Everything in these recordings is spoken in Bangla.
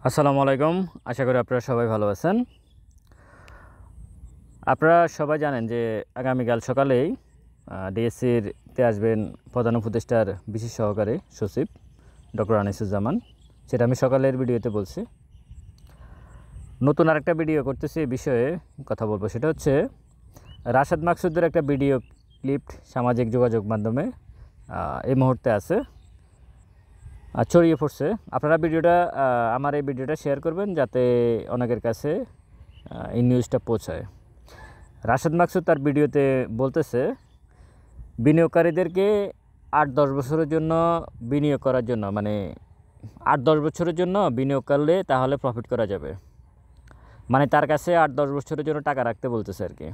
আসসালামু আলাইকুম। আশা করি আপনারা সবাই ভালো আছেন। আপনারা সবাই জানেন যে আগামীকাল সকালেই ডিএসসিতে আসবেন প্রধান উপদেষ্টার বিশেষ সহকারী সচিব ডক্টর আনিসুজ্জামান। সেটা আমি সকালের ভিডিওতে বলছি। নতুন আরেকটা ভিডিও করতেছি এই বিষয়ে কথা বলবো। সেটা হচ্ছে রাশেদ মাকসুদের একটা ভিডিও ক্লিপ সামাজিক যোগাযোগ মাধ্যমে এই মুহূর্তে আছে, ছড়িয়ে পড়ছে। আপনারা আমার এই ভিডিওটা শেয়ার করবেন যাতে অনেকের কাছে এই নিউজটা পৌঁছায়। রাশেদ মাকসুদ তার ভিডিওতে বলতেছে বিনিয়োগকারীদেরকে 8-10 বছরের জন্য বিনিয়োগ করার জন্য, মানে 8-10 বছরের জন্য বিনিয়োগ করলে তাহলে প্রফিট করা যাবে। মানে তার কাছে 8-10 বছরের জন্য টাকা রাখতে বলতেছে আর কি।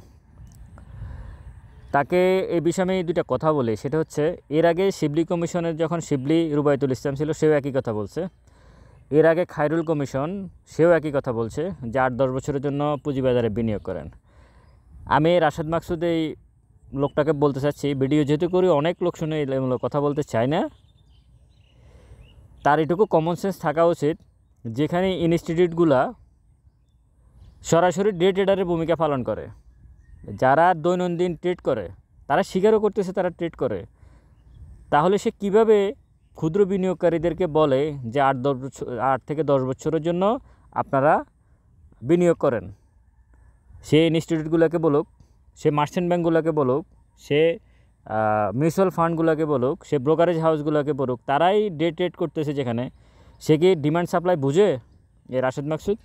তাকে এই বিষয়ে আমি দুইটা কথা বলি। সেটা হচ্ছে এর আগে শিবলি কমিশনের যখন শিবলি রুবায়তুল ইসলাম ছিল সেও একই কথা বলছে। এর আগে খায়রুল কমিশন সেও একই কথা বলছে যে 8-10 বছরের জন্য পুঁজিবাজারে বিনিয়োগ করেন। আমি রাশেদ মাকসুদ এই লোকটাকে বলতে চাচ্ছি, ভিডিও যেহেতু করি অনেক লোক শুনে এগুলো কথা বলতে চায় না। তার এটুকু কমন সেন্স থাকা উচিত, যেখানে ইনস্টিটিউটগুলা সরাসরি ডে ট্রেডারের ভূমিকা পালন করে, যারা দৈনন্দিন ট্রেড করে তারা স্বীকারও করতেছে তারা ট্রেড করে, তাহলে সে কিভাবে ক্ষুদ্র বিনিয়োগকারীদেরকে বলে যে 8 থেকে 10 বছরের জন্য আপনারা বিনিয়োগ করেন? সে ইনস্টিটিউটগুলোকে বলুক, সে মার্চেন্ট ব্যাঙ্কগুলোকে বলুক, সে মিউচুয়াল ফান্ডগুলোকে বলুক, সে ব্রোকারেজ হাউসগুলোকে বলুক, তারাই ডে ট্রেড করতেছে। যেখানে সে কি ডিমান্ড সাপ্লাই বুঝে? এ রাশেদ মাকসুদ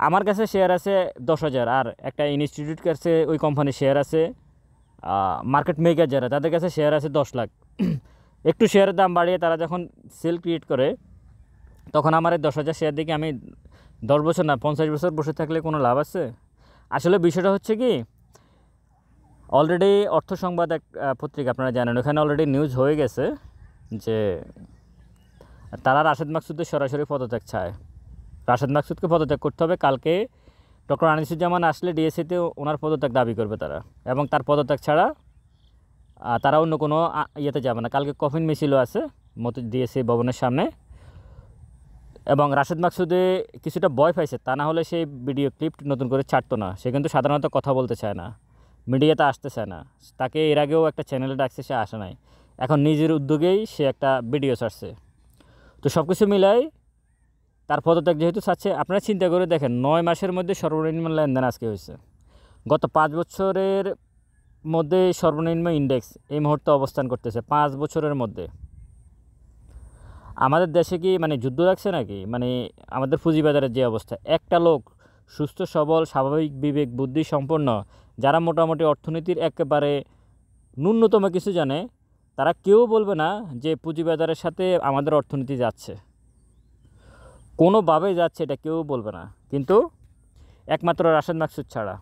আমার কাছে শেয়ার আছে 10,000, আর একটা ইনস্টিটিউট কাছে ওই কোম্পানির শেয়ার আছে, মার্কেট মেকার যারা তাদের কাছে শেয়ার আছে 10 লাখ। একটু শেয়ারের দাম বাড়িয়ে তারা যখন সেল ক্রিয়েট করে, তখন আমার এই 10,000 শেয়ার দেখে আমি 10 বছর না 50 বছর বসে থাকলে কোনো লাভ আছে? আসলে বিষয়টা হচ্ছে কি, অলরেডি অর্থ সংবাদ এক পত্রিকা আপনারা জানেন, ওখানে অলরেডি নিউজ হয়ে গেছে যে তারা রাশেদ মাকসুদের সরাসরি পদত্যাগ চায়। রাশেদ মাকসুদকে পদত্যাগ করতে হবে। কালকে ডক্টর আনিসুজ্জামান আসলে ডিএসসিতে ওনার পদত্যাগ দাবি করবে তারা, এবং তার পদত্যাগ ছাড়া তারা অন্য কোনো ইয়েতে যাবে না। কালকে কফিন মিছিলও আছে ডিএসসি ভবনের সামনে, এবং রাশেদ মাকসুদে কিছুটা ভয় পাইছে, তা না হলে সেই ভিডিও ক্লিপ নতুন করে ছাড়তো না। সে কিন্তু সাধারণত কথা বলতে চায় না, মিডিয়াতে আসতে চায় না। তাকে এর আগেও একটা চ্যানেলে ডাকছে, সে আসে নাই। এখন নিজের উদ্যোগেই সে একটা ভিডিও ছাড়ছে। তো সব কিছু মিলাই তার পদত্যাগ যেহেতু চাচ্ছে, আপনারা চিন্তা করে দেখেন 9 মাসের মধ্যে সর্বনিম্ন লেনদেন আজকে হয়েছে। গত 5 বছরের মধ্যে সর্বনিম্ন ইন্ডেক্স এই মুহূর্তে অবস্থান করতেছে 5 বছরের মধ্যে। আমাদের দেশে কি মানে যুদ্ধ লাগছে নাকি? মানে আমাদের পুঁজিবাজারের যে অবস্থা, একটা লোক সুস্থ সবল স্বাভাবিক বিবেক বুদ্ধি সম্পন্ন, যারা মোটামুটি অর্থনীতির একেবারে ন্যূনতম কিছু জানে, তারা কেউ বলবে না যে পুঁজিবাজারের সাথে আমাদের অর্থনীতি যাচ্ছে, কোনোভাবেই যাচ্ছে, এটা কেউ বলবে না। কিন্তু একমাত্র রাশেদ মাকসুদ ছাড়া।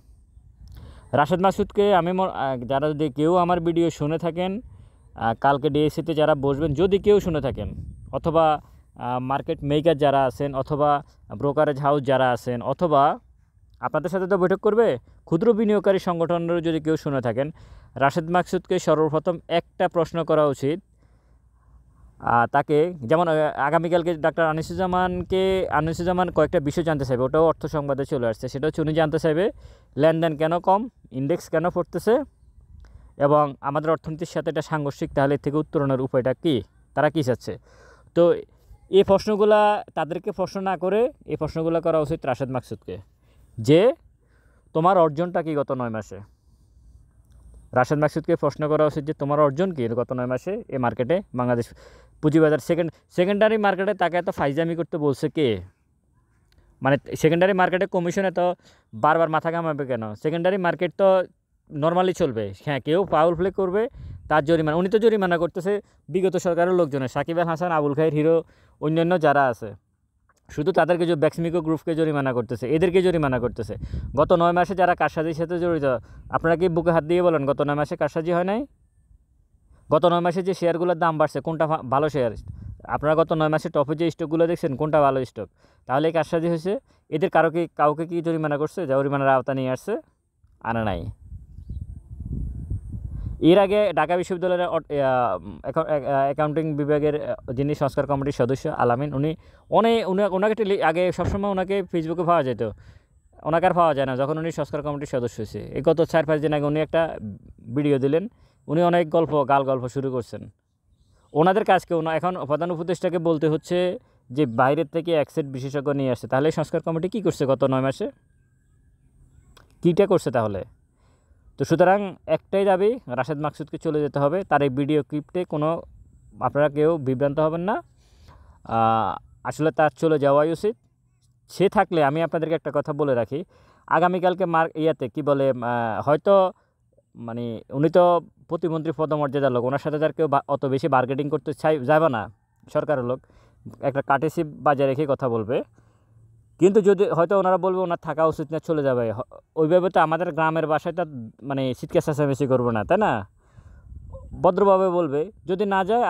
রাশেদ মাকসুদকে আমি যারা যদি কেউ আমার ভিডিও শুনে থাকেন, কালকে ডিএসসিতে যারা বসবেন যদি কেউ শুনে থাকেন, অথবা মার্কেট মেকার যারা আছেন, অথবা ব্রোকারেজ হাউস যারা আছেন, অথবা আপনাদের সাথে তো বৈঠক করবে ক্ষুদ্র বিনিয়োগকারী সংগঠনেরও যদি কেউ শুনে থাকেন, রাশেদ মাকসুদকে সর্বপ্রথম একটা প্রশ্ন করা উচিত। তাকে যেমন আগামীকালকে ডাক্তার আনিসুজ্জামান কয়েকটা বিষয় জানতে চাইবে, ওটাও অর্থ সংবাদে চলে আসছে। সেটা হচ্ছে উনি জানতে চাইবে লেনদেন কেন কম, ইন্ডেক্স কেন পড়তেছে, এবং আমাদের অর্থনীতির সাথে এটা সাংঘর্ষিক, তাহলে এর থেকে উত্তরণের উপায়টা কী, তারা কী চাচ্ছে। তো এই প্রশ্নগুলা তাদেরকে প্রশ্ন না করে এই প্রশ্নগুলো করা উচিত রাশেদ মাকসুদকে, যে তোমার অর্জনটা কি গত 9 মাসে। রাশেদ মাকসুদকে প্রশ্ন করা উচিত যে তোমার অর্জন কী গত 9 মাসে এই মার্কেটে, বাংলাদেশ পুঁজিবাজার সেকেন্ডারি মার্কেটে তাকে এত ফাইজামি করতে বলছে কে? মানে সেকেন্ডারি মার্কেটে কমিশন এত বারবার মাথা ঘামাবে কেন? সেকেন্ডারি মার্কেট তো নর্মালি চলবে। হ্যাঁ, কেউ ফাউল প্লে করবে তার জরিমানা, উনি তো জরিমানা করতেছে বিগত সরকারের লোকজনের, সাকিব আল হাসান, আবুল খায়ের হিরো, অন্যান্য যারা আছে, শুধু তাদেরকে যে ব্যাক্সমিকো গ্রুপকে জরিমানা করতেছে, এদেরকে জরিমানা করতেছে। গত 9 মাসে যারা কারসাজির সাথে জড়িত, আপনারা কি বুকে হাত দিয়ে বলেন গত 9 মাসে কারসাজি হয় নাই? গত 9 মাসে যে শেয়ারগুলোর দাম বাড়ছে, কোনটা ভালো শেয়ার? আপনারা গত 9 মাসে টপে যে স্টকগুলো দেখছেন, কোনটা ভালো স্টক? তাহলে এই কারসাজি হয়েছে। এদের কাউকে কি জরিমানা করছে? জরিমানার আওতা নিয়ে আসছে? আনা নাই। এর আগে ঢাকা বিশ্ববিদ্যালয়ের অ্যাকাউন্টিং বিভাগের যিনি সংস্কার কমিটির সদস্য আলামিন, ওনাকে আগে সবসময় ওনাকে ফেসবুকে পাওয়া যেত, ওনাকে আর পাওয়া যায় না যখন উনি সংস্কার কমিটির সদস্য হয়েছে। এই গত 4-5 দিন আগে উনি একটা ভিডিও দিলেন, উনি অনেক গল্প শুরু করছেন। ওনাদের কাজকে এখন প্রধান উপদেষ্টাকে বলতে হচ্ছে যে বাইরের থেকে এক সেট বিশেষজ্ঞ নিয়ে আসছে। তাহলে সংস্কার কমিটি কী করছে গত 9 মাসে? কীটা করছে তাহলে? তো সুতরাং একটাই দাবি, রাশেদ মাকসুদকে চলে যেতে হবে। তার এই ভিডিও ক্লিপটে আপনারা কেউ বিভ্রান্ত হবেন না, আসলে তার চলে যাওয়াই উচিত। সে থাকলে আমি আপনাদেরকে একটা কথা বলে রাখি, আগামীকালকে কী বলে হয়তো মানে উনি তো প্রতিমন্ত্রী পদমর্যাদার লোক, ওনার সাথে তার কেউ অত বেশি বার্গেটিং করতে যাবে না, সরকারের লোক একটা কাটেসি বাজায় রেখে কথা বলবে। কিন্তু যদি হয়তো ওনারা বলবে ওনার থাকা উচিত না, চলে যাবে, ওইভাবে তো আমাদের গ্রামের বাসায় তো মানে চিৎকার চেঁচামেচি করবো না, তাই না? ভদ্রভাবে বলবে। যদি না যায়,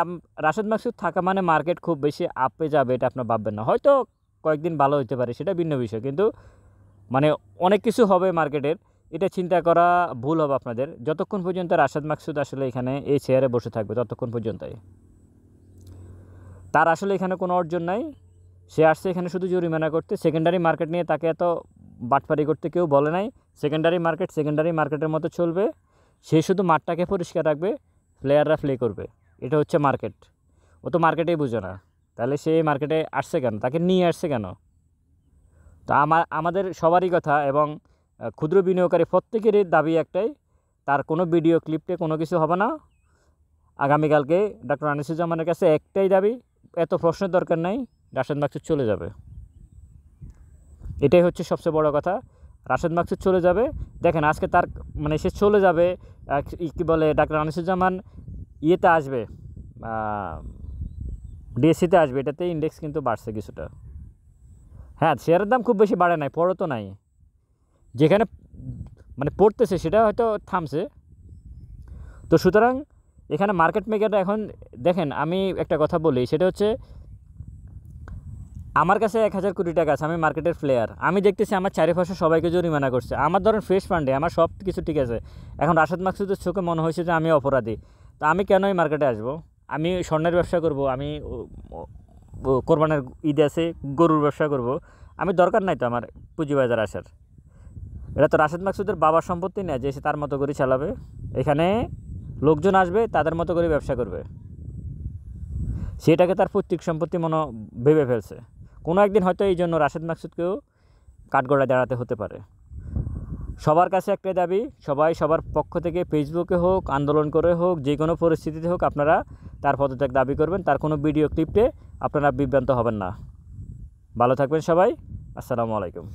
রাশেদ মাকসুদ থাকা মানে মার্কেট খুব বেশি আপে যাবে এটা আপনার ভাববেন না। হয়তো কয়েকদিন ভালো হতে পারে, সেটা ভিন্ন বিষয়, কিন্তু মানে অনেক কিছু হবে মার্কেটের, এটা চিন্তা করা ভুল হবে আপনাদের। যতক্ষণ পর্যন্ত রাশেদ মাকসুদ আসলে এখানে এই চেয়ারে বসে থাকবে ততক্ষণ পর্যন্তই। তার আসলে এখানে কোনো অর্জন নাই, সে আসছে এখানে শুধু জরিমানা করতে। সেকেন্ডারি মার্কেট নিয়ে তাকে এত বাটপারি করতে কেউ বলে নাই। সেকেন্ডারি মার্কেটের মতো চলবে, সে শুধু মাঠটাকে পরিষ্কার রাখবে, প্লেয়াররা প্লে করবে, এটা হচ্ছে মার্কেট। ও তো মার্কেটেই বুঝে না, তাহলে সে মার্কেটে আসছে কেন, তাকে নিয়ে আসছে কেন? তো আমাদের সবারই কথা এবং ক্ষুদ্র বিনিয়োগকারী প্রত্যেকেরই দাবি একটাই, তার কোনো ভিডিও ক্লিপটে কোনো কিছু হবে না। আগামীকালকে ডক্টর আনিসুজ্জামানের কাছে একটাই দাবি, এত প্রশ্নের দরকার নাই, রাশেদ মাকসুদ চলে যাবে। এটাই হচ্ছে সবচেয়ে বড় কথা, রাশেদ মাকসুদ চলে যাবে। দেখেন আজকে তার মানে সে চলে যাবে, কী বলে ডক্টর আনিসুজ্জামান ইয়েতে আসবে, ডিএসসিতে আসবে, এটাতে ইন্ডেক্স কিন্তু বাড়ছে কিছুটা। হ্যাঁ, শেয়ারের দাম খুব বেশি বাড়ে নাই, পড়ো তো নাই, যেখানে মানে পড়তেছে সেটা হয়তো থামছে। তো সুতরাং এখানে মার্কেট মেকাররা এখন দেখেন, আমি একটা কথা বলি, সেটা হচ্ছে আমার কাছে 1000 কোটি টাকা আছে, আমি মার্কেটের প্লেয়ার, আমি দেখতেছি আমার চারিপাশে সবাইকে জরিমানা করছে, আমার ধরেন ফ্রেশ ফান্ডে আমার সব কিছু ঠিক আছে। এখন রাশেদ মাকসুদের চোখে মনে হয়েছে যে আমি অপরাধী, তো আমি কেন এই মার্কেটে আসবো? আমি স্বর্ণের ব্যবসা করব, আমি কোরবানের ঈদ আছে গরুর ব্যবসা করব, আমি দরকার নাই তো আমার পুঁজিবাজার আসার। এটা তো রাশেদ মাকসুদের বাবার সম্পত্তি না যে সে তার মতো করে চালাবে। এখানে লোকজন আসবে, তাদের মতো করে ব্যবসা করবে, সেটাকে তার পৈতৃক সম্পত্তি ভেবে ফেলছে। কোনো একদিন হয়তো এই জন্য রাশেদ মাকসুদকেও কাঠগড়ায় দাঁড়াতে হতে পারে। সবার কাছে একটাই দাবি, সবাই সবার পক্ষ থেকে ফেসবুকে হোক, আন্দোলন করে হোক, যে কোনো পরিস্থিতিতে হোক, আপনারা তার পদত্যাগ দাবি করবেন। তার কোনো ভিডিও ক্লিপে আপনারা বিভ্রান্ত হবেন না। ভালো থাকবেন সবাই, আসসালামু আলাইকুম।